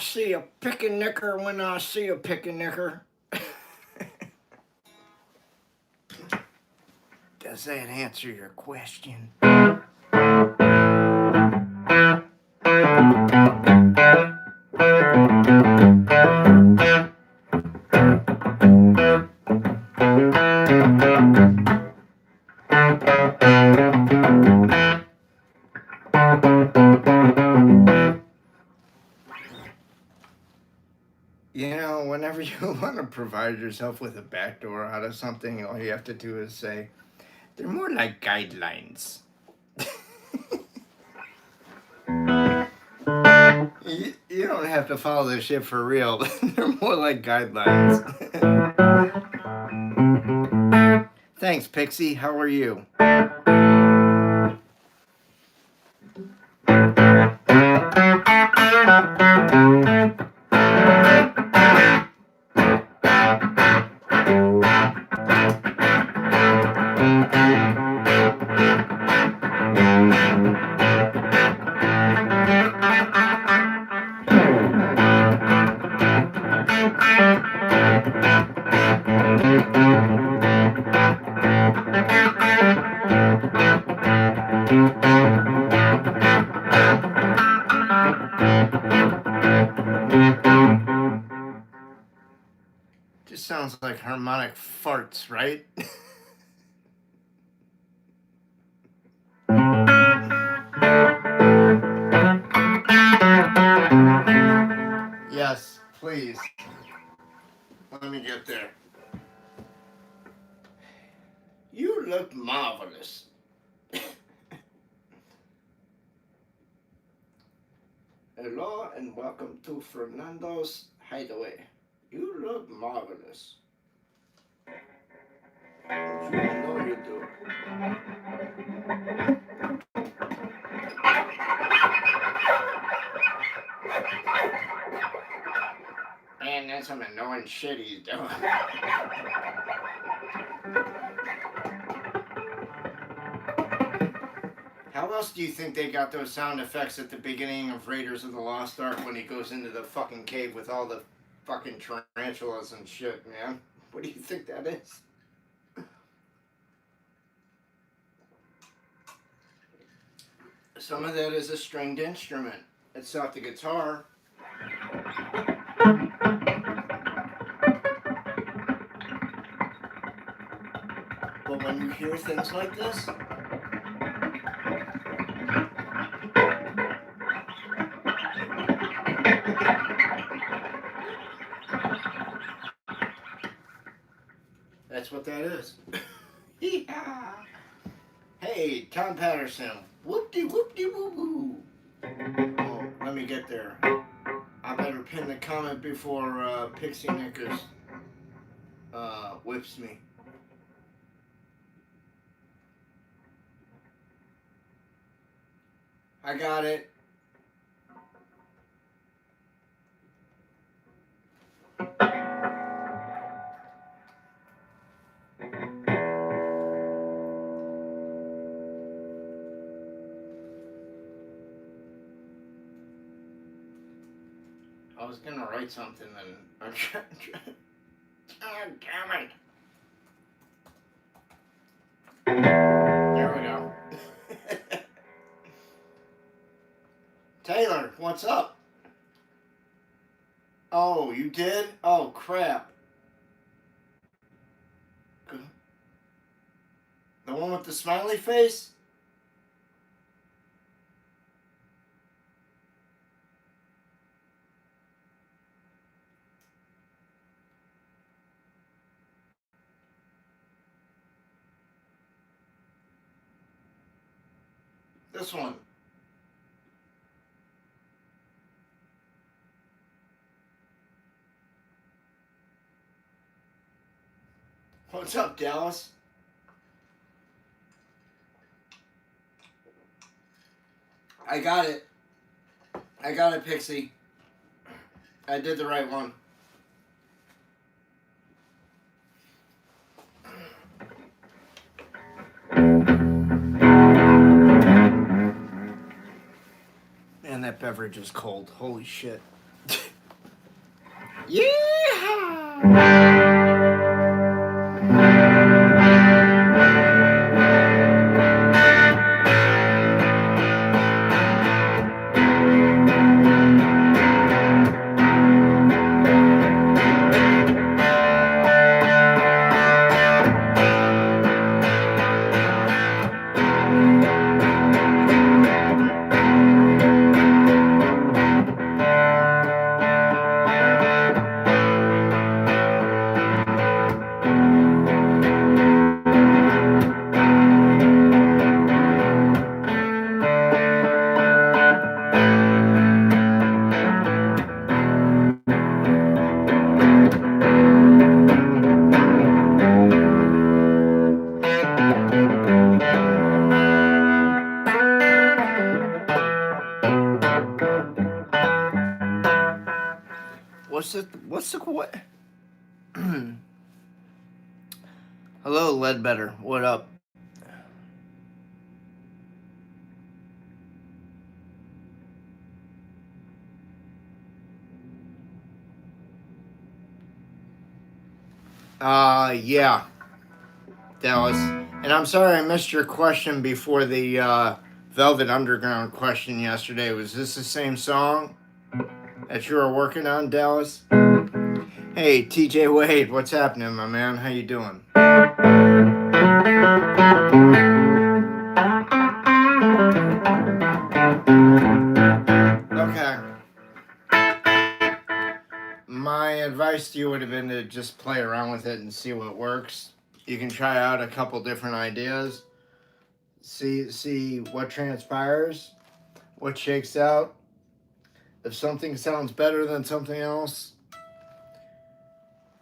see a pick-a-knicker when I see a pick-a-knicker. Does that answer your question? You know, whenever you want to provide yourself with a backdoor out of something, all you have to do is say, they're more like guidelines. You don't have to follow this shit for real. They're more like guidelines. Thanks, Pixie. How are you? Just sounds like harmonic farts, right? Yes, please. Let me get there. You look marvelous. Hello and welcome to Fernando's Hideaway. You look marvelous. You know you do. Man, that's some annoying shit he's doing. How else do you think they got those sound effects at the beginning of Raiders of the Lost Ark when he goes into the fucking cave with all the fucking tarantulas and shit, man? What do you think that is? Some of that is a stringed instrument. It's not the guitar. But when you hear things like this, that's what that is. Yeah. Hey, Tom Patterson. Whoop-de-whoop-de-woo-woo. Oh, let me get there. I better pin the comment before Pixie Knickers whips me. I got it. I was gonna write something and I'm trying. God damn it! There we go. Taylor, what's up? Oh, you did? Oh, crap. The one with the smiley face? This one. What's up, Dallas? I got it. I got it, Pixie. I did the right one. Man, that beverage is cold. Holy shit. What's the what? Hello, Ledbetter. What up? Yeah, Dallas. And I'm sorry I missed your question before the Velvet Underground question yesterday. Was this the same song that you were working on, Dallas? Hey, TJ Wade, what's happening, my man? How you doing? Okay. My advice to you would have been to just play around with it and see what works. You can try out a couple different ideas. See what transpires, what shakes out. If something sounds better than something else,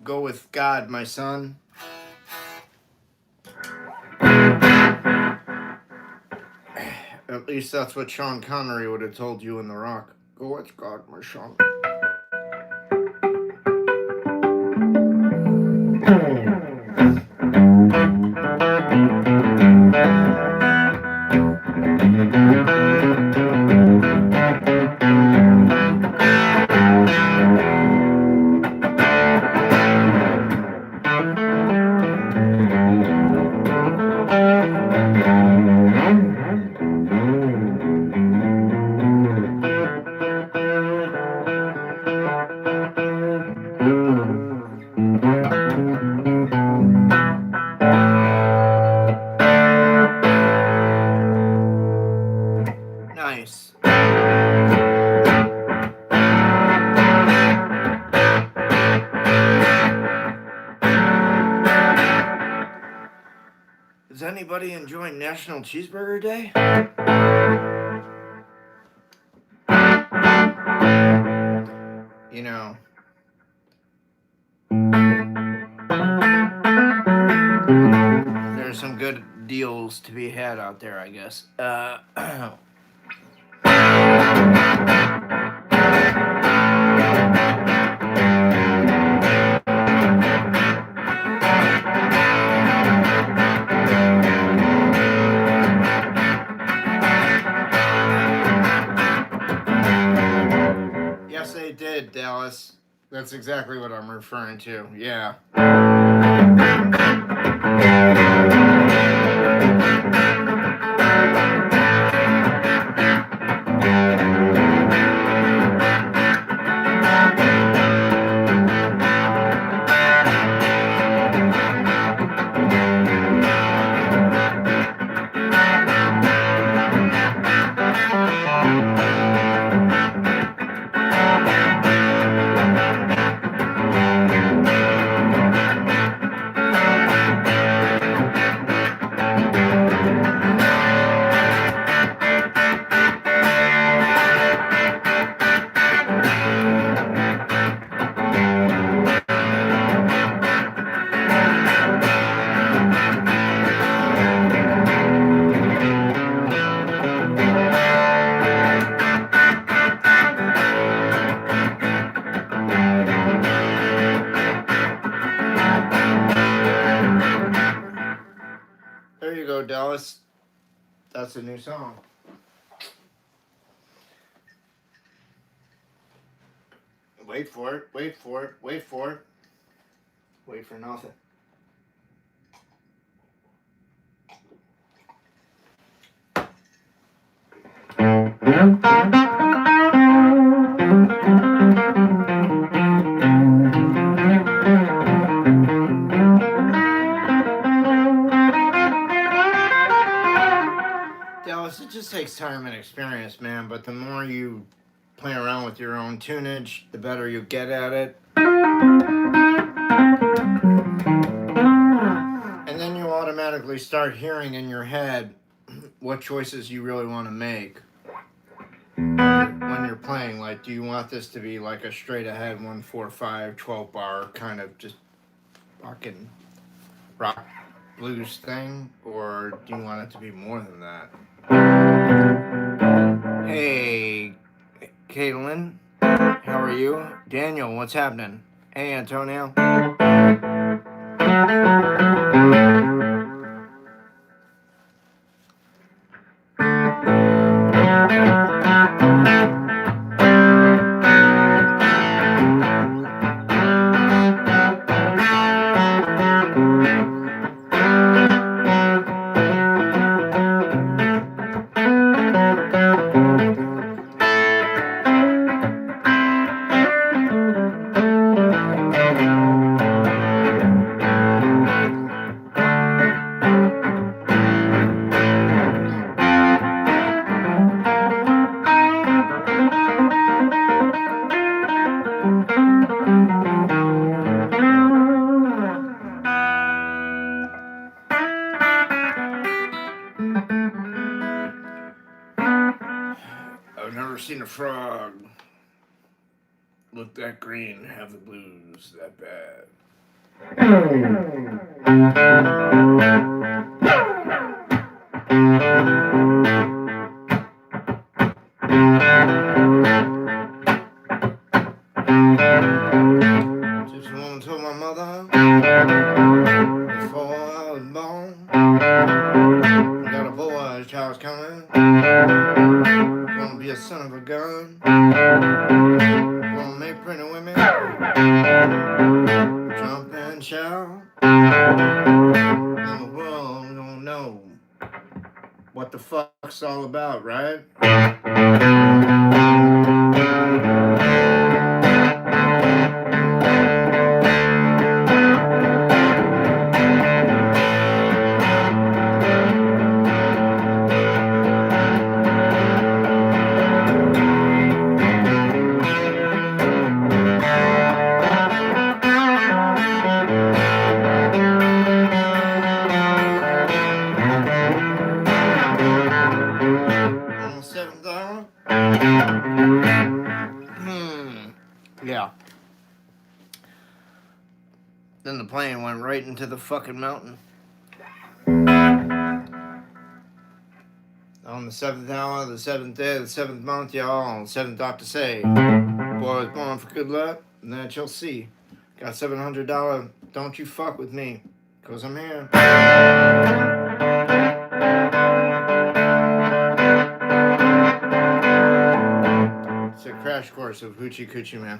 go with God, my son. At least that's what Sean Connery would have told you in The Rock. Go with God, my son. Nice. Is anybody enjoying National Cheeseburger Day? You know, there's some good deals to be had out there, I guess. Yes, they did, Dallas. That's exactly what I'm referring to. Yeah. There you go, Dallas. That's a new song. Wait for it, wait for it, wait for it. Wait for nothing. Dallas, it just takes time and experience, man, but the more you play around with your own tunage, the better you get at it. And then you automatically start hearing in your head what choices you really want to make when you're playing. Like, do you want this to be like a straight ahead 1-4-5 12 bar kind of just fucking rock blues thing, or do you want it to be more than that? Hey, Caitlin. How are you? Daniel, what's happening? Hey, Antonio. I've never seen a frog look that green, have the blues that bad. Just a woman told my mother before I was born, got a boy, child's coming, gonna be a son of a gun, gonna make pretty women jump and shout, and the world gonna know what the fuck's all about, right? Yeah. Then the plane went right into the fucking mountain. On the 7th hour, the 7th day, the 7th month, y'all, 7th doctor say, boy was born for good luck, and that you'll see. Got $700, don't you fuck with me, 'cause I'm here. It's a crash course of Hoochie Coochie Man.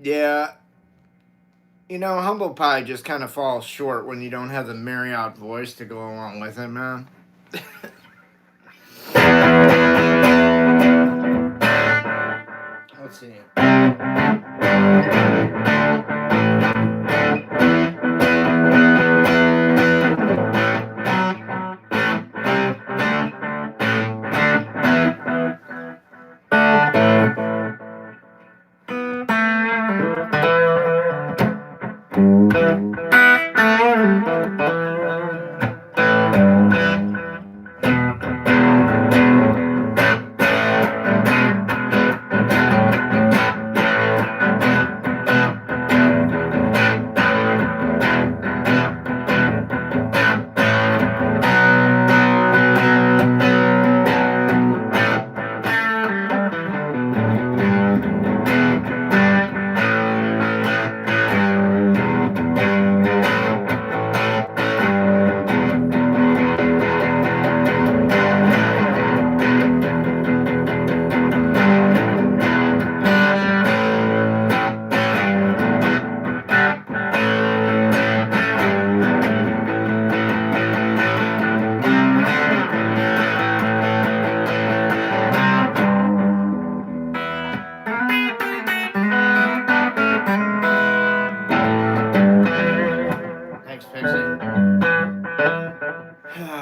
Yeah, you know, humble pie just kind of falls short when you don't have the Marriott voice to go along with it, man. Let's see.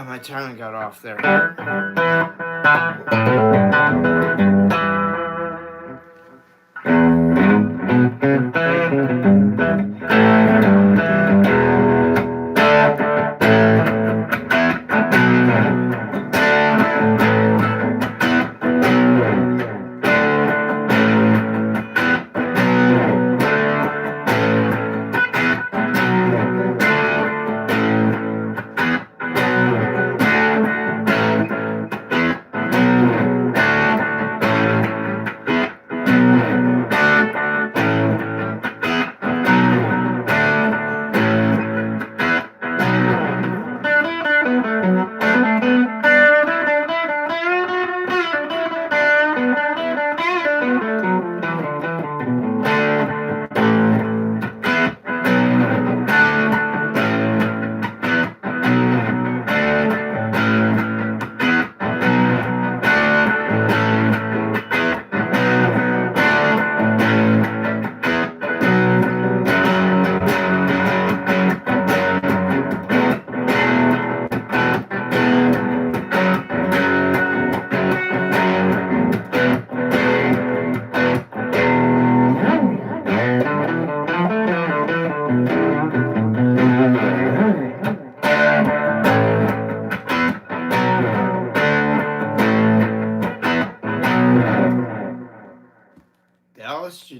My timing got off there.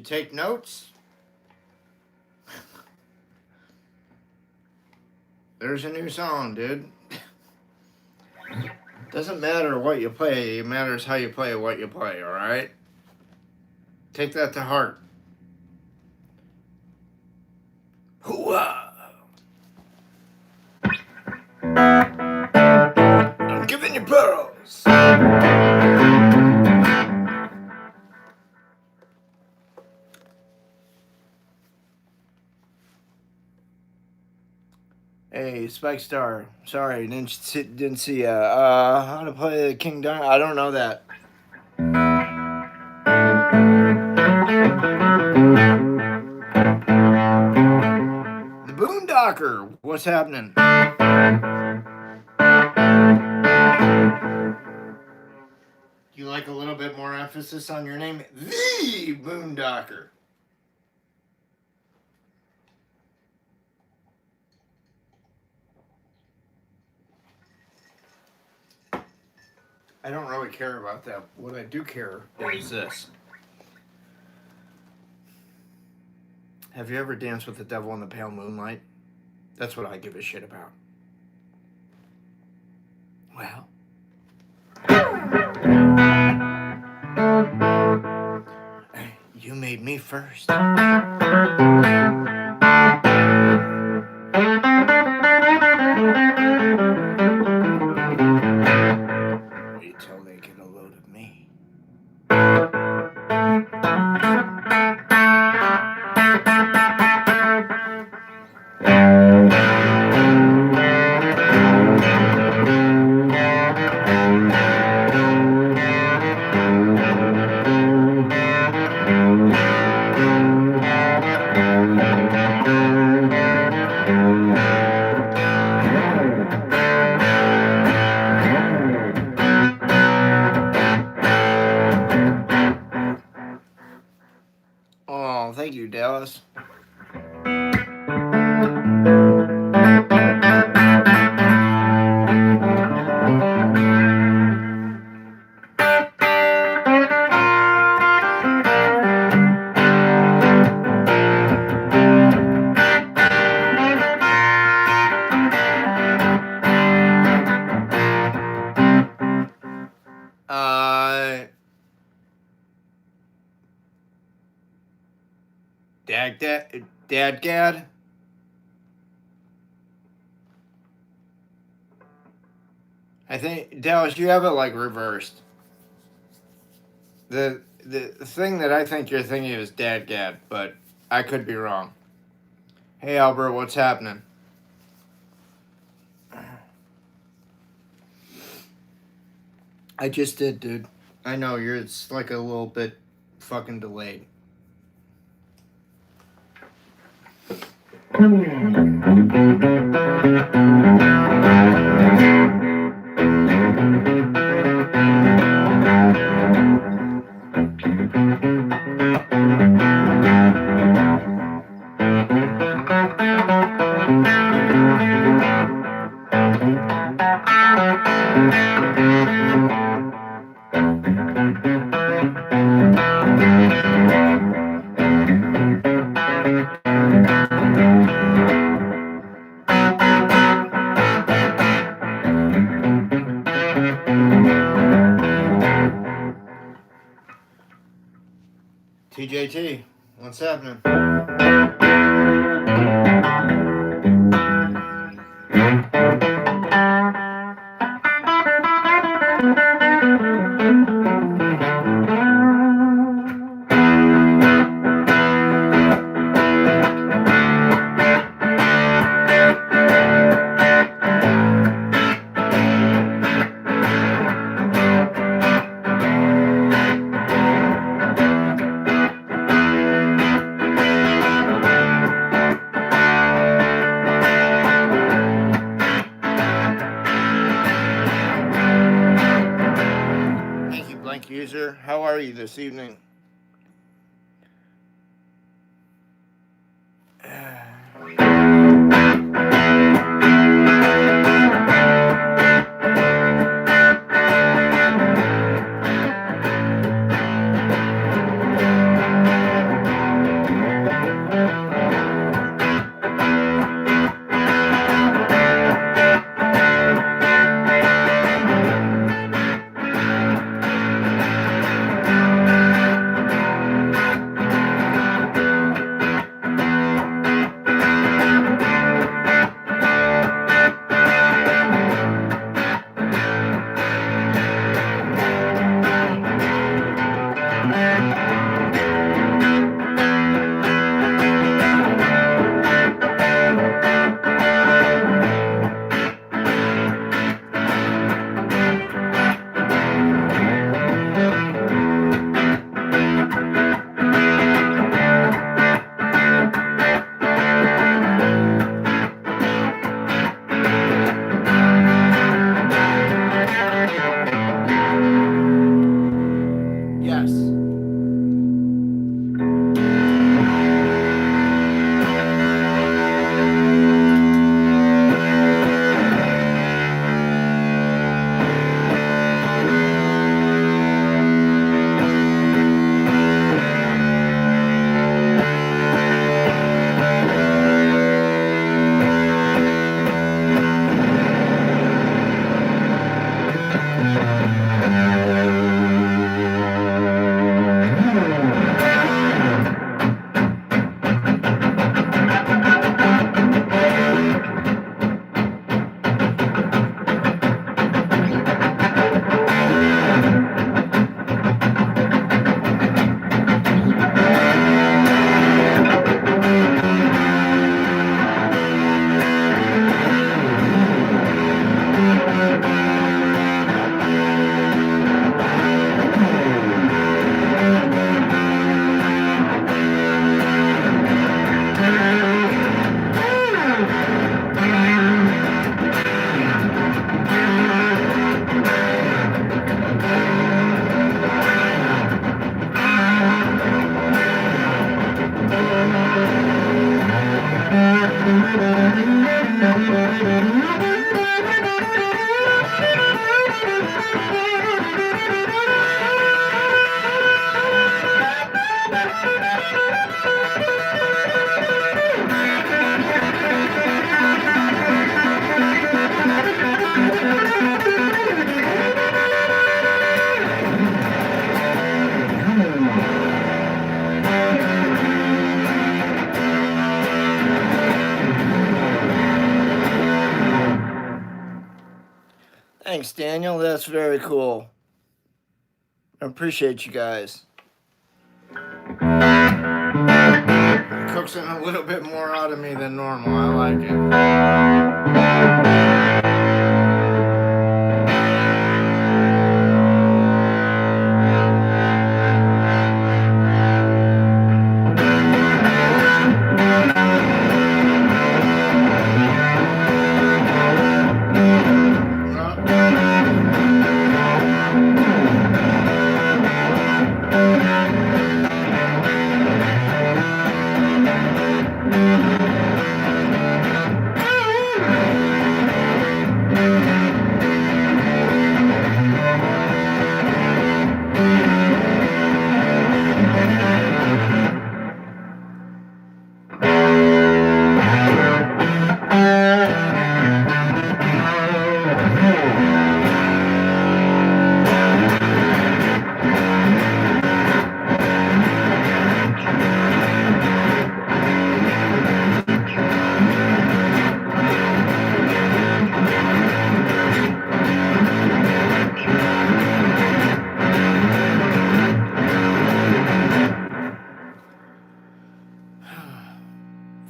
you take notes? There's a new song, dude. Doesn't matter what you play, it matters how you play what you play, alright? Take that to heart. Hooah! I'm giving you pearls! Hey, Spike Star. Sorry, didn't see how to play the King Diamond. I don't know that. The Boondocker. What's happening? You like a little bit more emphasis on your name? The Boondocker. I don't really care about that. What I do care is this. Have you ever danced with the devil in the pale moonlight? That's what I give a shit about. Well. You made me first. Till they get a load of me. Oh, thank you, Dallas. Dad. I think, Dallas, you have it like reversed. The thing that I think you're thinking is Dad, but I could be wrong. Hey, Albert, what's happening? I just did, dude. I know, it's like a little bit fucking delayed. TJT, what's happening? User, how are you this evening? Thanks, Daniel. That's very cool. I appreciate you guys. It cooks in a little bit more out of me than normal. I like it.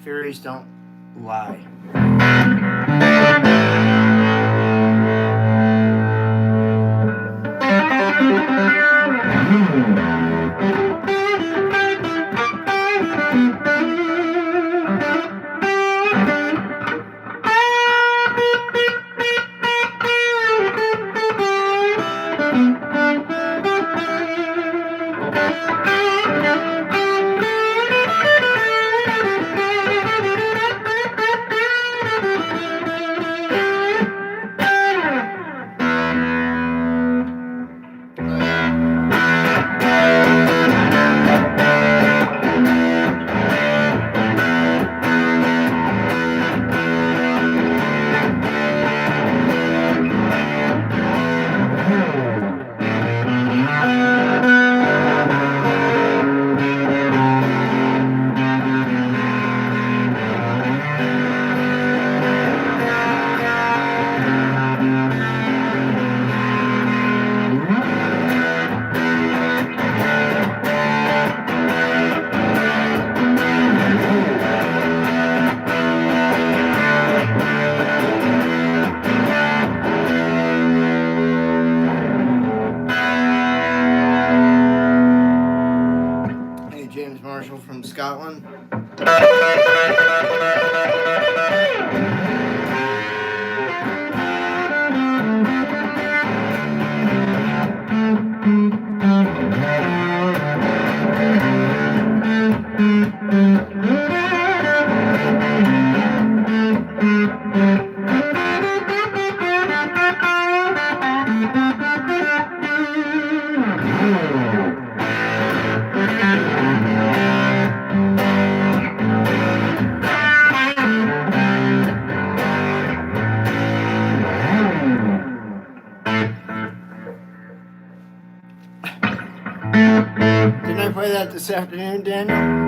Fairies don't lie. From Scotland. Didn't I play that this afternoon, Daniel?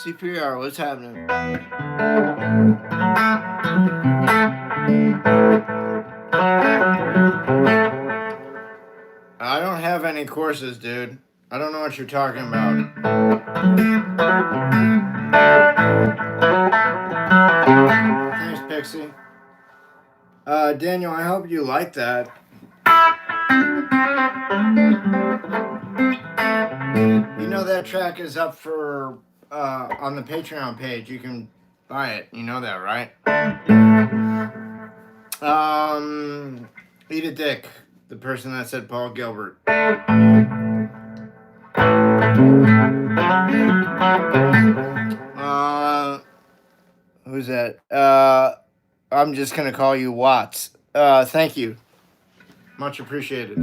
CPR, what's happening? I don't have any courses, dude. I don't know what you're talking about. Thanks, Pixie. Daniel, I hope you like that. You know that track is up for on the Patreon page. You can buy it. You know that, right? Eat a dick. The person that said Paul Gilbert. Who's that? I'm just gonna call you Watts. Thank you. Much appreciated.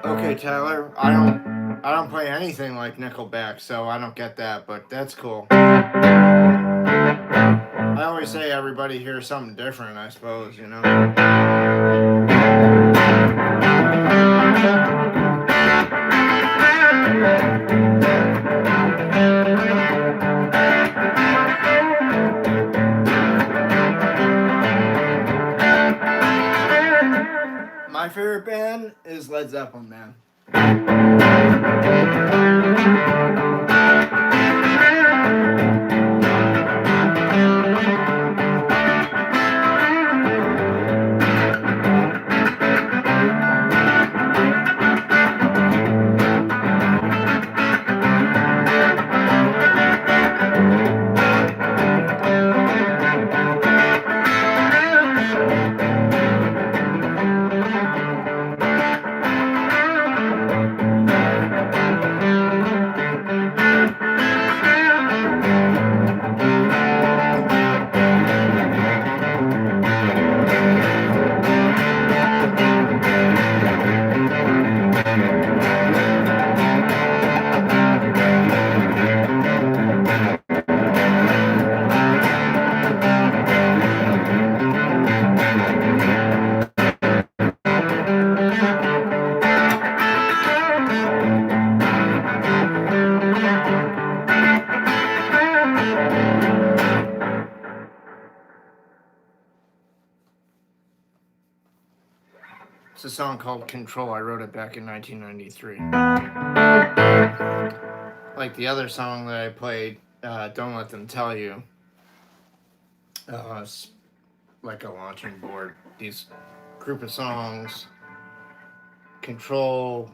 Okay, Tyler. I don't play anything like Nickelback, so I don't get that, but that's cool. I always say everybody hears something different, I suppose, you know. My favorite band is Led Zeppelin, man. It's a song called Control. I wrote it back in 1993. Like the other song that I played, Don't Let Them Tell You. It's like a launching board. These group of songs, Control,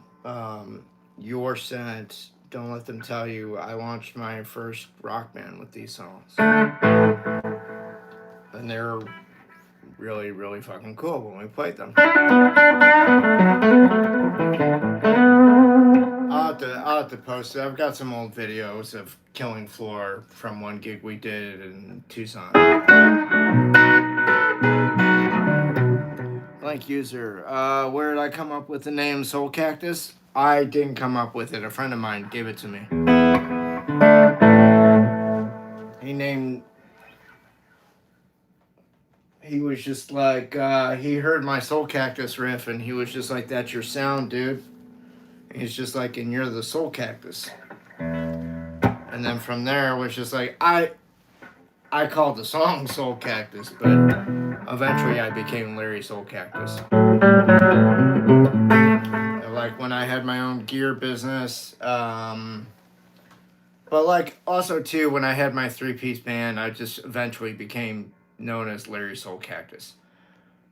Your Scent, Don't Let Them Tell You. I launched my first rock band with these songs. And they're really, really fucking cool when we played them. I'll have to post it. I've got some old videos of Killing Floor from one gig we did in Tucson. Blank user. Where did I come up with the name Soulcactus? I didn't come up with it. A friend of mine gave it to me. He was just like, he heard my Soulcactus riff and he was just like, that's your sound, dude. And he's just like, and you're the Soulcactus. And then from there, it was just like, I called the song Soulcactus, but eventually I became Larry Soulcactus. Like when I had my own gear business, but like also too, when I had my 3-piece band, I just eventually became known as Larry Soulcactus.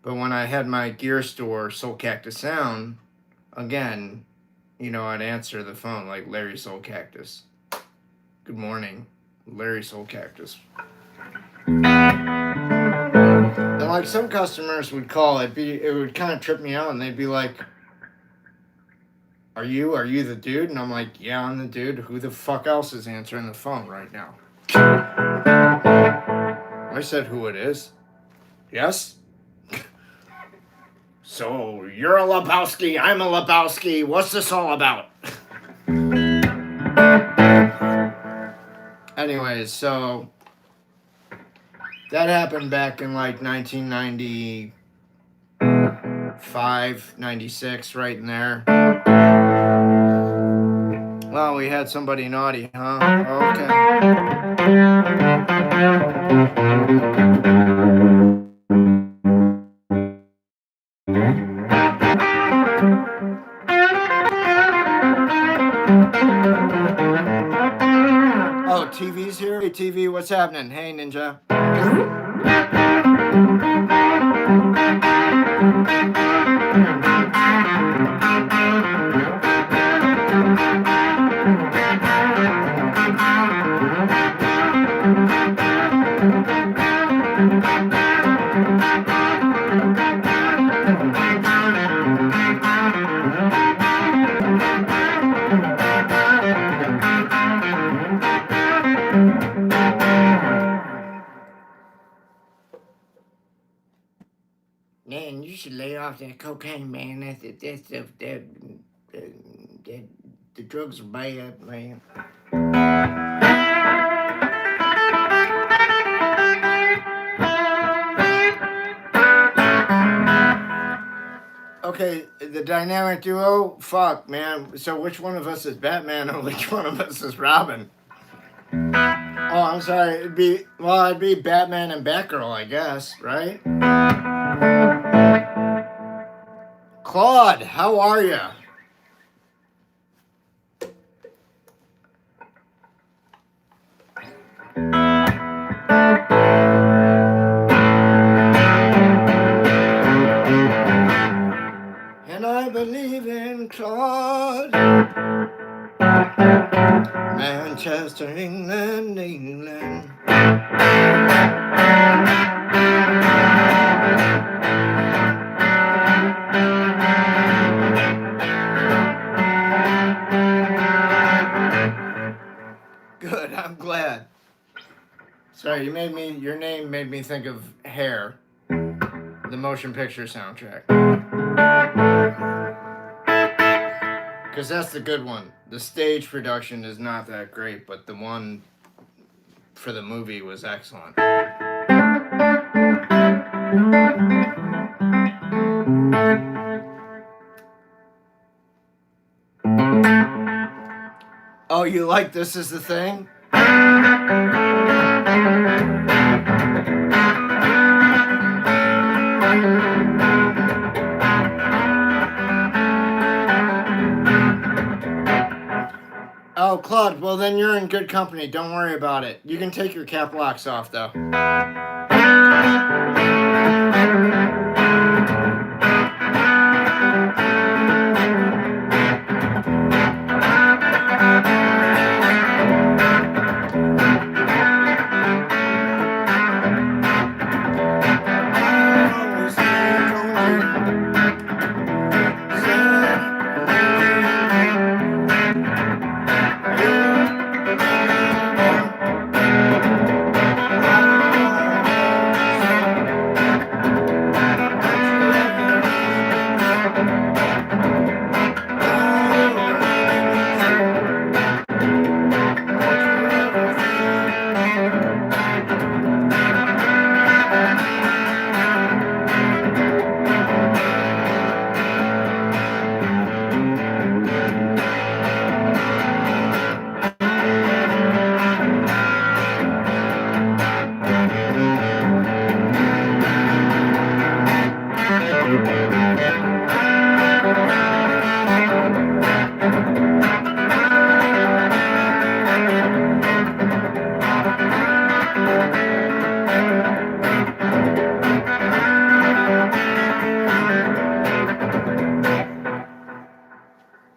But when I had my gear store, Soulcactus Sound, again, you know, I'd answer the phone like Larry Soulcactus. Good morning, Larry Soulcactus. And like some customers would call, it would kind of trip me out, and they'd be like, Are you the dude? And I'm like, yeah, I'm the dude. Who the fuck else is answering the phone right now? I said who it is. Yes? So, you're a Lebowski, I'm a Lebowski. What's this all about? Anyways, so that happened back in like 1995, 96, right in there. Well, we had somebody naughty, huh? Okay. Oh, TV's here? Hey, TV, what's happening? Hey, Ninja. Man, you should lay off that cocaine, man. The drugs are bad, man. Okay, the dynamic duo? Fuck, man. So which one of us is Batman and which one of us is Robin? Oh, I'm sorry. It'd be Batman and Batgirl, I guess, right? Claude, how are you? And I believe in Claude. Manchester, England, England. Good, I'm glad. Sorry, your name made me think of Hair, the motion picture soundtrack. Because that's the good one. The stage production is not that great, but the one for the movie was excellent. Oh, you like This Is the Thing? Oh, Claude, well then you're in good company. Don't worry about it. You can take your cap locks off, though.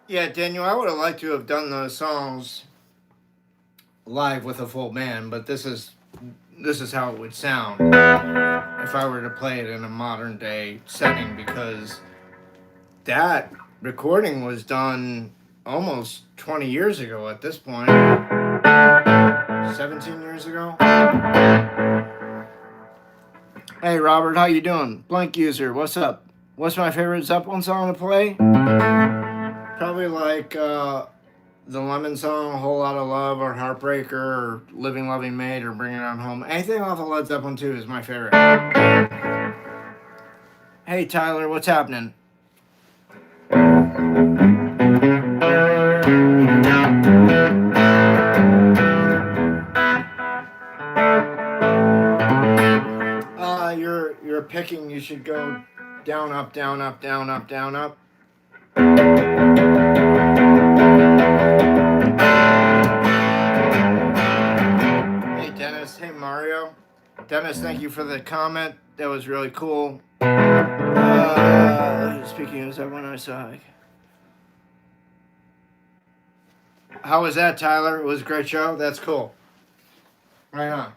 Yeah, Daniel, I would have liked to have done those songs live with a full band, but this is how it would sound if I were to play it in a modern day setting, because that recording was done almost 20 years ago at this point. 17 years ago. Hey Robert, how you doing? Blank user, what's up? What's my favorite Zeppelin song to play? Probably like the Lemon song, A Whole Lot of Love, or Heartbreaker, or Living Loving Maid, or Bring It On Home. Anything off of Led Zeppelin 2 is my favorite. Hey Tyler, what's happening? You're picking, you should go down, up, down, up, down, up, down, up. Hey Dennis, hey Mario. Dennis, thank you for the comment. That was really cool. Speaking of that one I saw. How was that, Tyler? It was a great show? That's cool. Right on.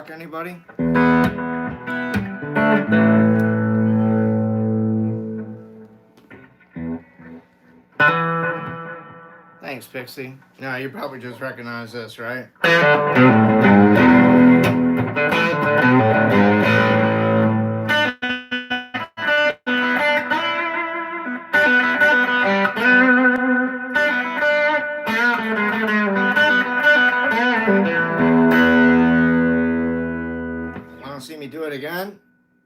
Anybody? Thanks, Pixie. No, you probably just recognize this, right? Want to see me do it again?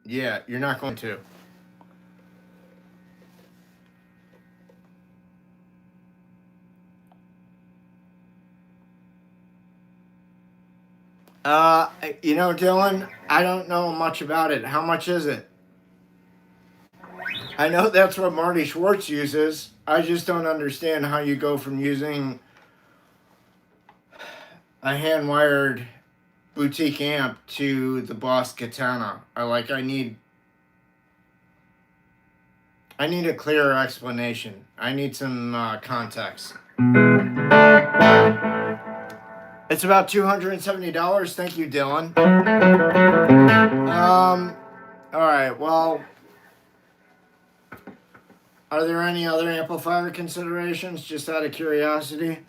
Yeah, you're not going to. You know, Dylan, I don't know much about it. How much is it? I know that's what Marty Schwarz uses. I just don't understand how you go from using a hand-wired boutique amp to the Boss Katana. I need a clearer explanation. I need some context. It's about $270. Thank you, Dylan. All right. Well, are there any other amplifier considerations, just out of curiosity?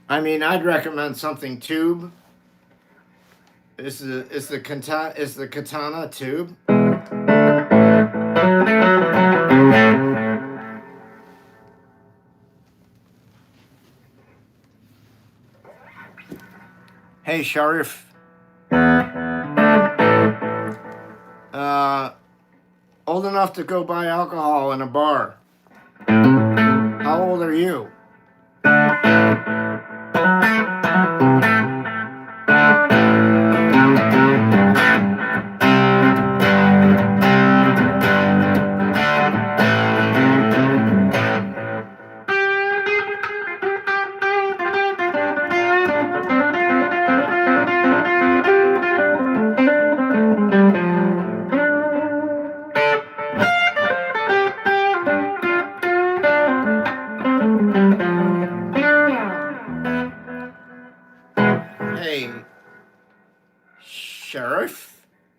I mean, I'd recommend something tube. Is the Katana tube? Hey, Sharif. Old enough to go buy alcohol in a bar. How old are you?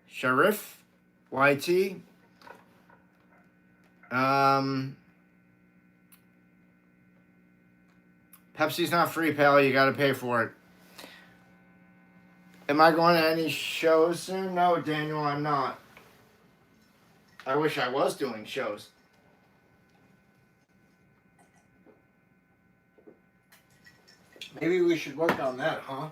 Sheriff, YT. Pepsi's not free, pal. You got to pay for it. Am I going to any shows soon? No, Daniel, I'm not. I wish I was doing shows. Maybe we should work on that, huh?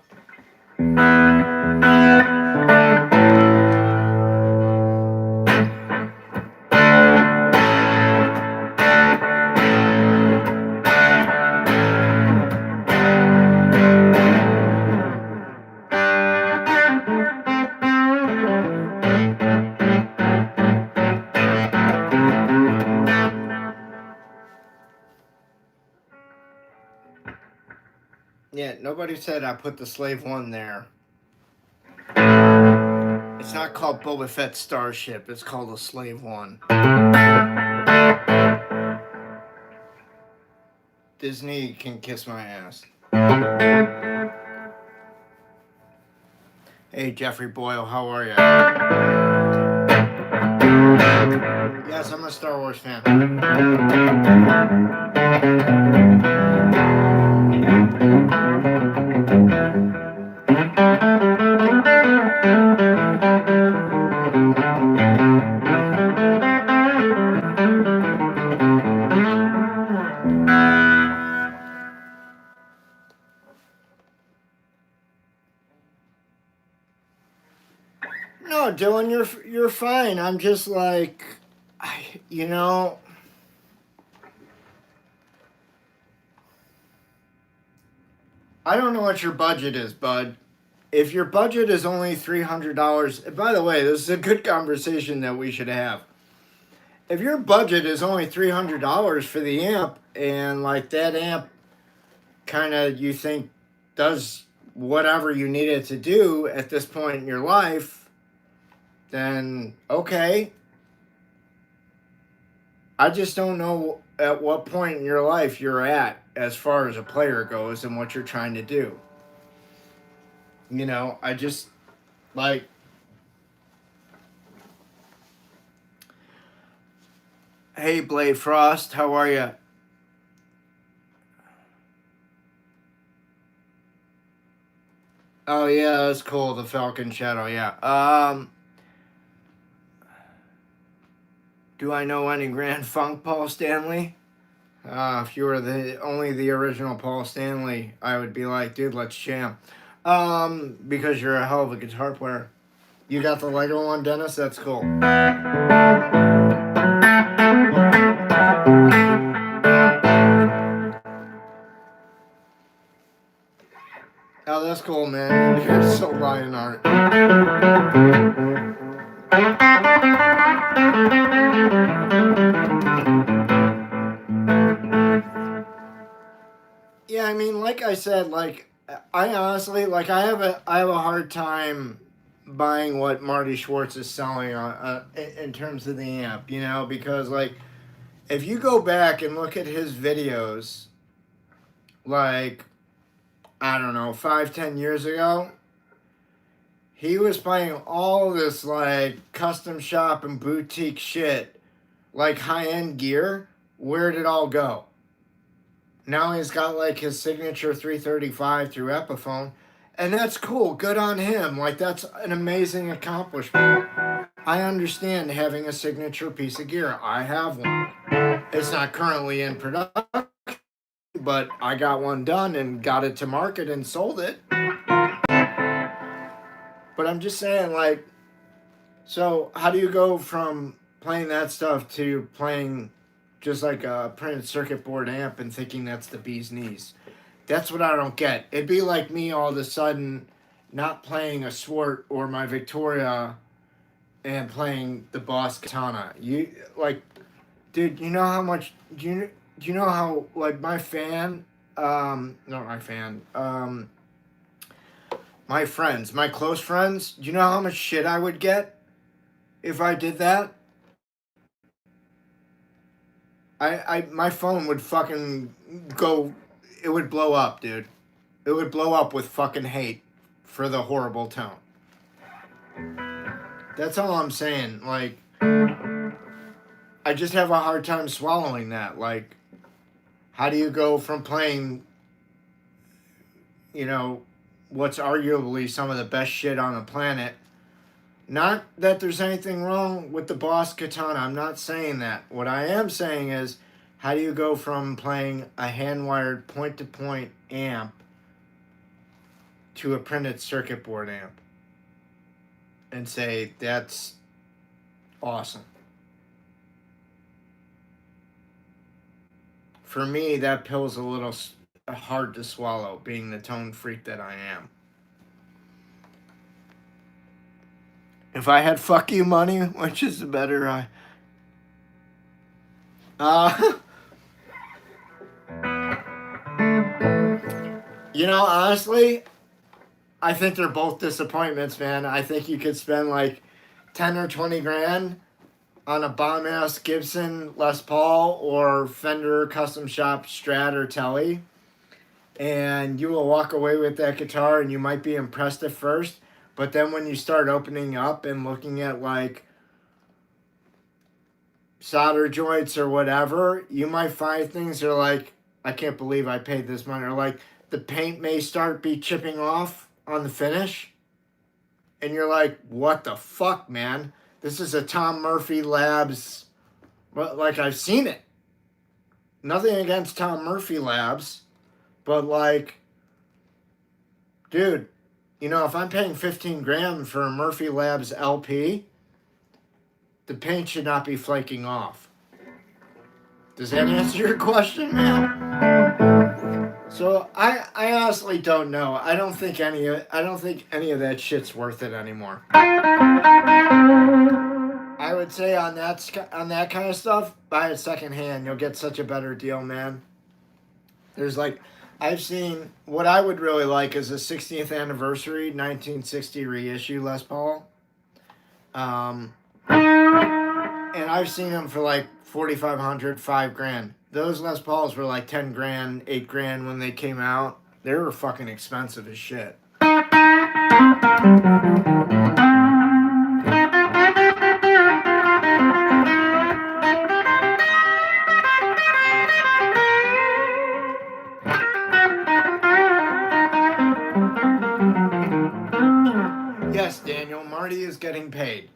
Yeah, nobody said I put the Slave One there. It's not called Boba Fett Starship. It's called a Slave One. Disney can kiss my ass. Hey, Jeffrey Boyle, how are you? Yes, I'm a Star Wars fan. No, Dylan, you're fine. I'm just like, you know, I don't know what your budget is, bud. If your budget is only $300, by the way, this is a good conversation that we should have. If your budget is only $300 for the amp, and like that amp kind of you think does whatever you need it to do at this point in your life, then okay. I just don't know at what point in your life you're at as far as a player goes and what you're trying to do. You know, I just like, hey Blade Frost, how are you? Oh yeah, that's cool, the Falcon Shadow, yeah. Do I know any Grand Funk Paul Stanley? If you were only the original Paul Stanley, I would be like, dude, let's jam. Because you're a hell of a guitar player. You got the Lego one, Dennis? That's cool. Oh, that's cool, man. You're so lion art. Yeah, I mean, like I said, like I honestly, like I have a hard time buying what Marty Schwarz is selling on in terms of the amp, you know, because like if you go back and look at his videos, like I don't know, 5-10 years ago, he was playing all this like custom shop and boutique shit, like high end gear. Where'd it all go? Now he's got like his signature 335 through Epiphone, and that's cool. Good on him. Like that's an amazing accomplishment. I understand having a signature piece of gear. I have one. It's not currently in production, but I got one done and got it to market and sold it. But I'm just saying, like, so how do you go from playing that stuff to playing just like a printed circuit board amp and thinking that's the bee's knees? That's what I don't get. It'd be like me all of a sudden not playing a Swart or my Victoria and playing the Boss Katana. You like, dude, you know how much do you know how like my fan not my fan my friends, my close friends, do you know how much shit I would get if I did that? My phone would fucking go, it would blow up, dude. It would blow up with fucking hate for the horrible tone. That's all I'm saying. Like, I just have a hard time swallowing that. Like, how do you go from playing you know, what's arguably some of the best shit on the planet. Not that there's anything wrong with the Boss Katana. I'm not saying that. What I am saying is, how do you go from playing a hand-wired point-to-point amp to a printed circuit board amp and say, that's awesome? For me, that pill's a little hard to swallow, being the tone freak that I am. If I had fuck you money, which is the better you know, honestly, I think they're both disappointments, man. I think you could spend like 10 or 20 grand on a bomb-ass Gibson Les Paul or Fender Custom Shop Strat or Telly, and you will walk away with that guitar and you might be impressed at first, but then when you start opening up and looking at like solder joints or whatever, you might find things that are like, I can't believe I paid this money, or like the paint may start be chipping off on the finish, and you're like, what the fuck, man? This is a Tom Murphy Labs, well, like, I've seen it. Nothing against Tom Murphy Labs, but like, dude, you know, if I'm paying 15 grand for a Murphy Labs LP, the paint should not be flaking off. Does that answer your question, man? So I honestly don't know. I don't think any of that shit's worth it anymore. I would say on that kind of stuff, buy it secondhand. You'll get such a better deal, man. There's like, I've seen, what I would really like is a 60th anniversary 1960 reissue Les Paul. And I've seen them for like 4,500, 5 grand. Those Les Pauls were like 10 grand, 8 grand when they came out. They were fucking expensive as shit. Yes, Daniel, Marty is getting paid.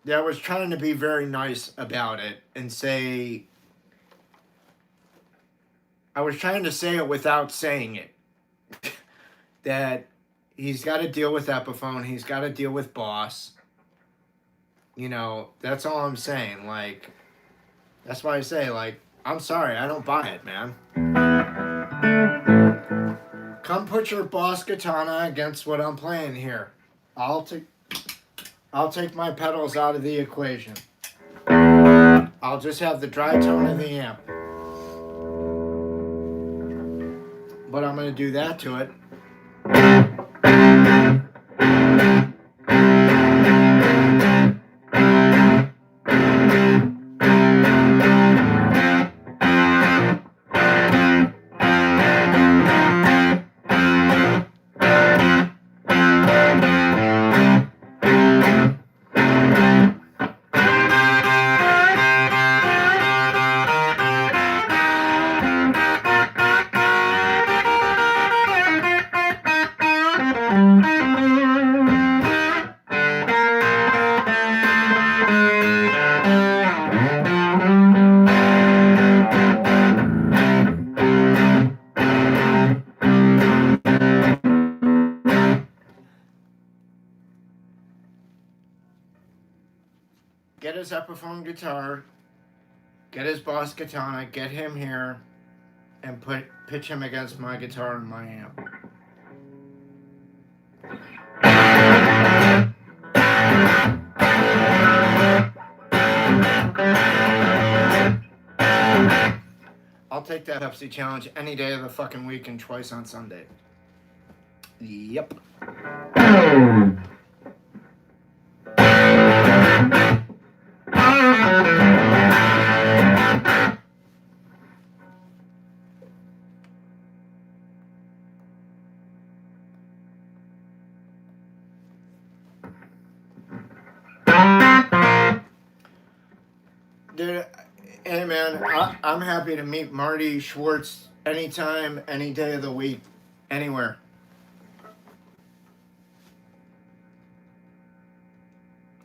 Yeah, I was trying to be very nice about it and say, I was trying to say it without saying it. That he's got to deal with Epiphone, he's got to deal with Boss. You know, that's all I'm saying. Like, that's why I say, like, I'm sorry, I don't buy it, man. Come put your Boss Katana against what I'm playing here. I'll take my pedals out of the equation. I'll just have the dry tone of the amp. But I'm going to do that to it. Get his Epiphone guitar, get his Boss Katana, get him here, and pitch him against my guitar and my amp. I'll take that Pepsi challenge any day of the fucking week and twice on Sunday. Yep. Dude, hey man, I'm happy to meet Marty Schwarz anytime, any day of the week. Anywhere.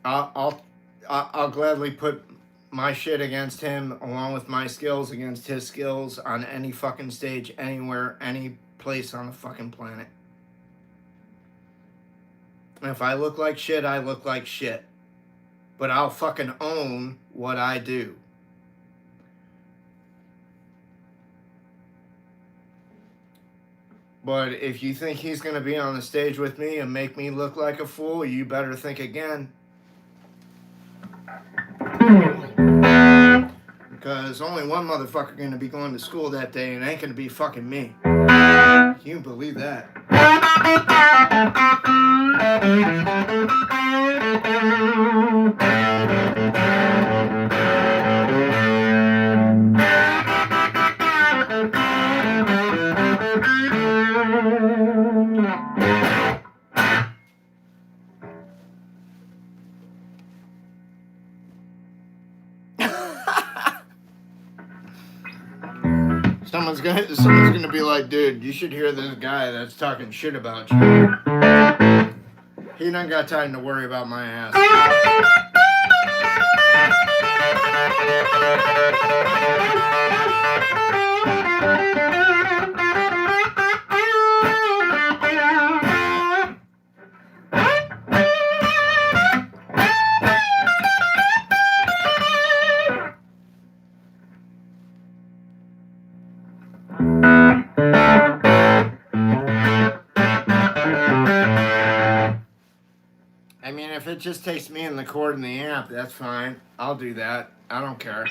I'll gladly put my shit against him along with my skills against his skills on any fucking stage, anywhere, any place on the fucking planet. And if I look like shit, I look like shit. But I'll fucking own what I do. But if you think he's going to be on the stage with me and make me look like a fool, you better think again. Because only one motherfucker going to be going to school that day, and it ain't going to be fucking me. You can believe that. Someone's gonna be like, dude, you should hear this guy that's talking shit about you. He done got time to worry about my ass. I mean, if it just takes me and the cord and the amp, that's fine. I'll do that. I don't care.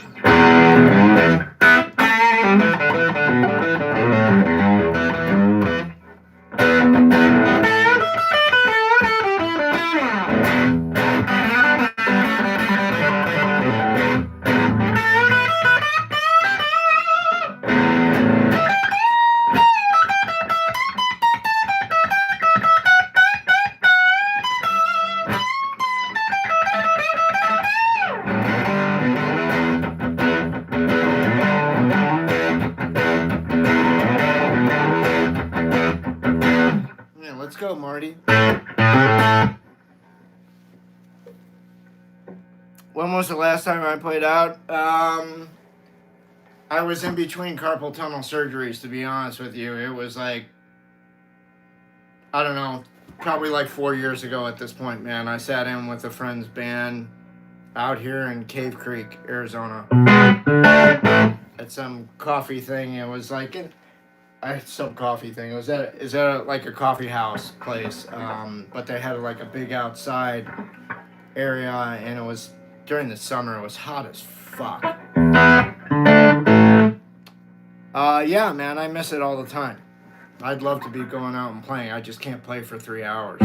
Let's go, Marty. When was the last time I played out? I was in between carpal tunnel surgeries, to be honest with you. It was like, I don't know, probably like 4 years ago at this point, man. I sat in with a friend's band out here in Cave Creek, Arizona. At some coffee thing. It was like... some coffee thing. It was like a coffee house place, but they had like a big outside area, and it was during the summer. It was hot as fuck. Yeah, man, I miss it all the time. I'd love to be going out and playing. I just can't play for 3 hours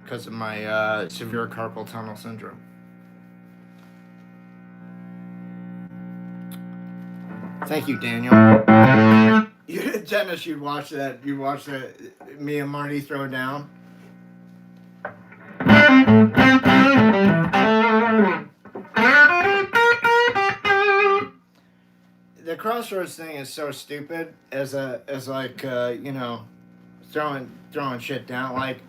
because of my severe carpal tunnel syndrome. Thank you, Daniel. Dennis, you'd watch that. You watch that. Me and Marty throw down. The Crossroads thing is so stupid. As like you know, throwing shit down. Like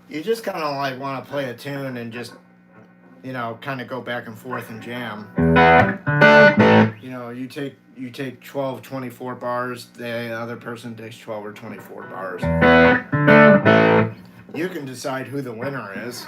you just kind of like want to play a tune and just kind of go back and forth and jam. You take 12, 24 bars, the other person takes 12 or 24 bars. You can decide who the winner is.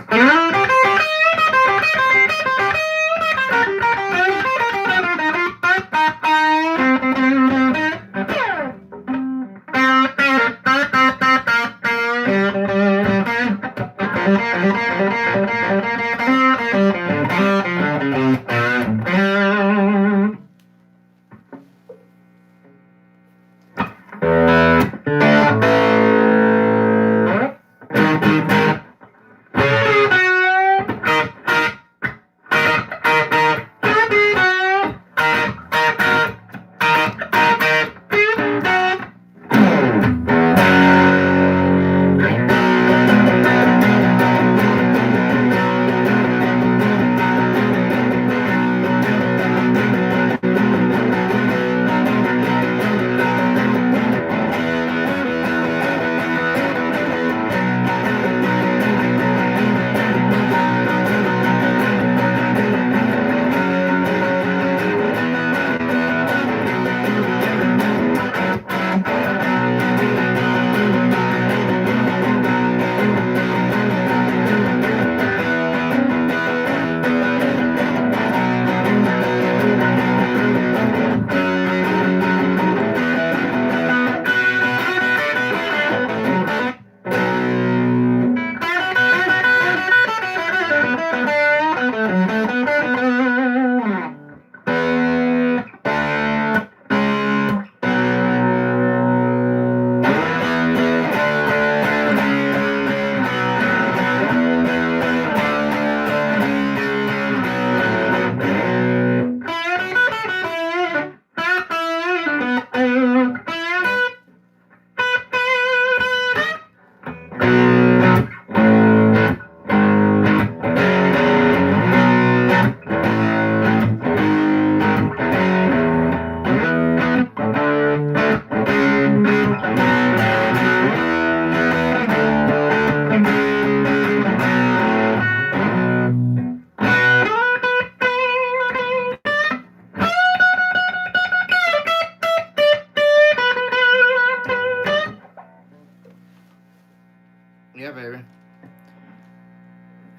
Yeah, baby.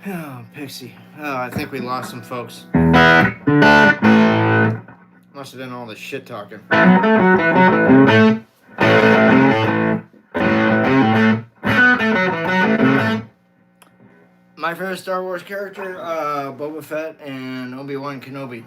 Oh, Pixie. Oh, I think we lost some folks. Must have been all the shit talking. My favorite Star Wars character, Boba Fett and Obi-Wan Kenobi.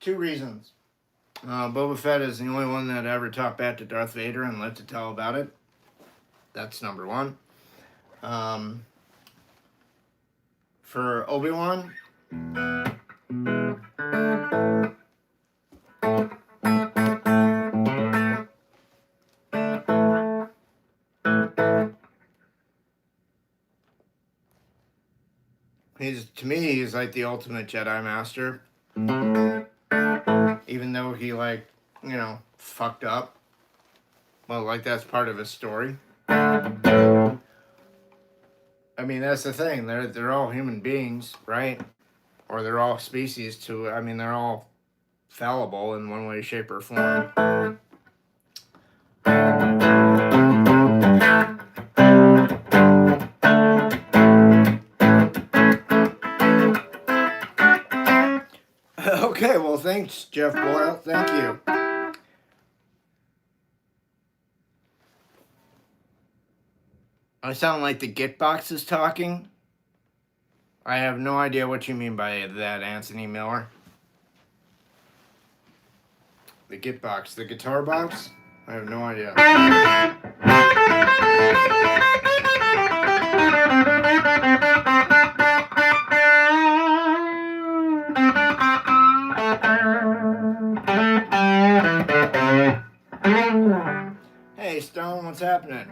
Two reasons. Boba Fett is the only one that ever talked back to Darth Vader and lived to tell about it. That's number one. For Obi-Wan, to me, he's like the ultimate Jedi Master. Even though he, like, you know, fucked up. Well, like, that's part of his story. I mean, that's the thing. They're all human beings, right? Or they're all species too. I mean, they're all fallible in one way, shape, or form. Okay, well, thanks, Jeff Boyle. Thank you. I sound like the Gitbox is talking. I have no idea what you mean by that, Anthony Miller. The Gitbox, the guitar box? I have no idea. Hey, Stone, what's happening?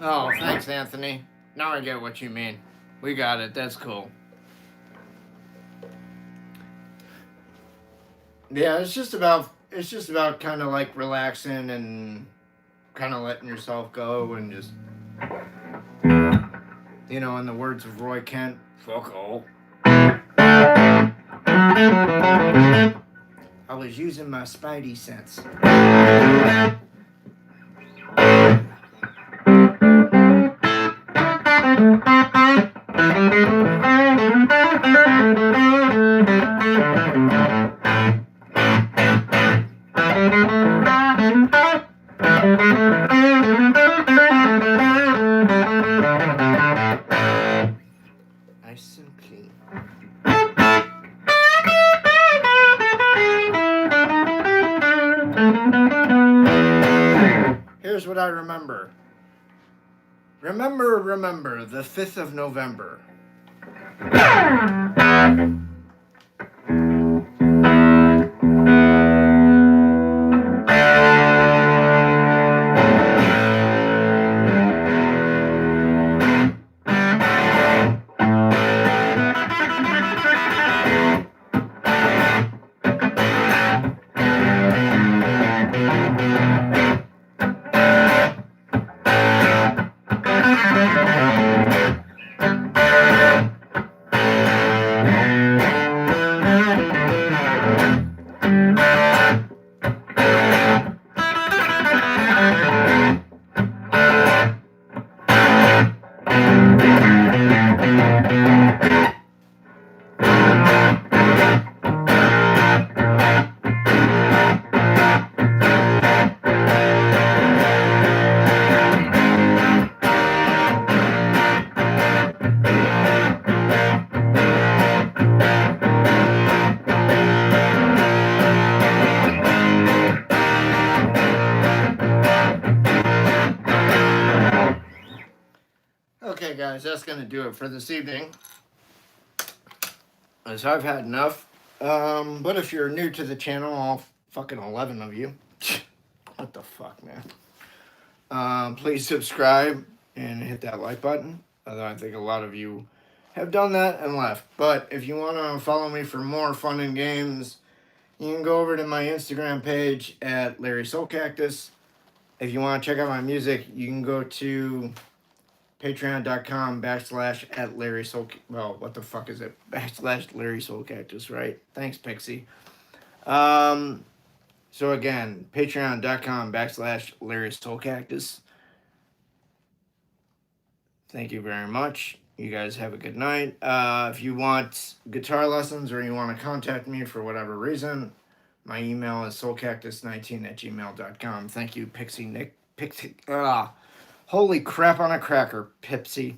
Oh, thanks, Anthony. Now I get what you mean. We got it. That's cool. Yeah, it's just about kind of like relaxing and kind of letting yourself go and just, you know, in the words of Roy Kent, fuck all. I was using my spidey sense. Nice and clean. Here's what I remember. Remember, the 5th of November. guys, that's going to do it for this evening. As I've had enough. But if you're new to the channel, all fucking 11 of you, what the fuck, man? Please subscribe and hit that like button. Although I think a lot of you have done that and left. But if you want to follow me for more fun and games, you can go over to my Instagram page at Larry Soulcactus. If you want to check out my music, you can go to patreon.com/@LarrySoul. Well, what the fuck is it? /Larry Soulcactus, right? Thanks, Pixie. So again, patreon.com/Larry Soulcactus. Thank you very much. You guys have a good night. If you want guitar lessons or you want to contact me for whatever reason, my email is soulcactus19@gmail.com. Thank you, Pixie Nick. Pixie. Holy crap on a cracker, Pipsy.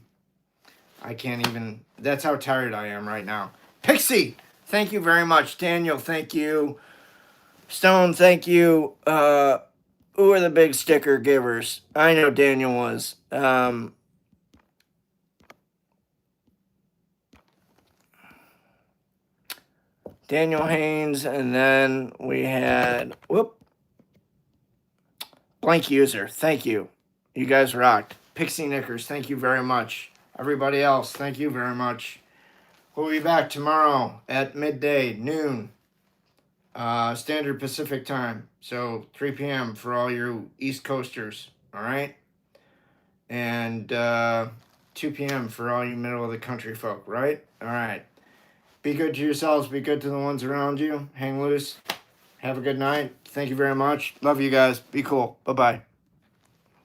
I can't even... That's how tired I am right now. Pixie! Thank you very much. Daniel, thank you. Stone, thank you. Who are the big sticker givers? I know Daniel was. Daniel Haynes, and then we had... Blank User, thank you. You guys rocked. Pixie Knickers, thank you very much. Everybody else, thank you very much. We'll be back tomorrow at midday, noon, Standard Pacific Time. So 3 p.m. for all you East Coasters, all right? And 2 p.m. for all you middle of the country folk, right? All right. Be good to yourselves. Be good to the ones around you. Hang loose. Have a good night. Thank you very much. Love you guys. Be cool. Bye-bye.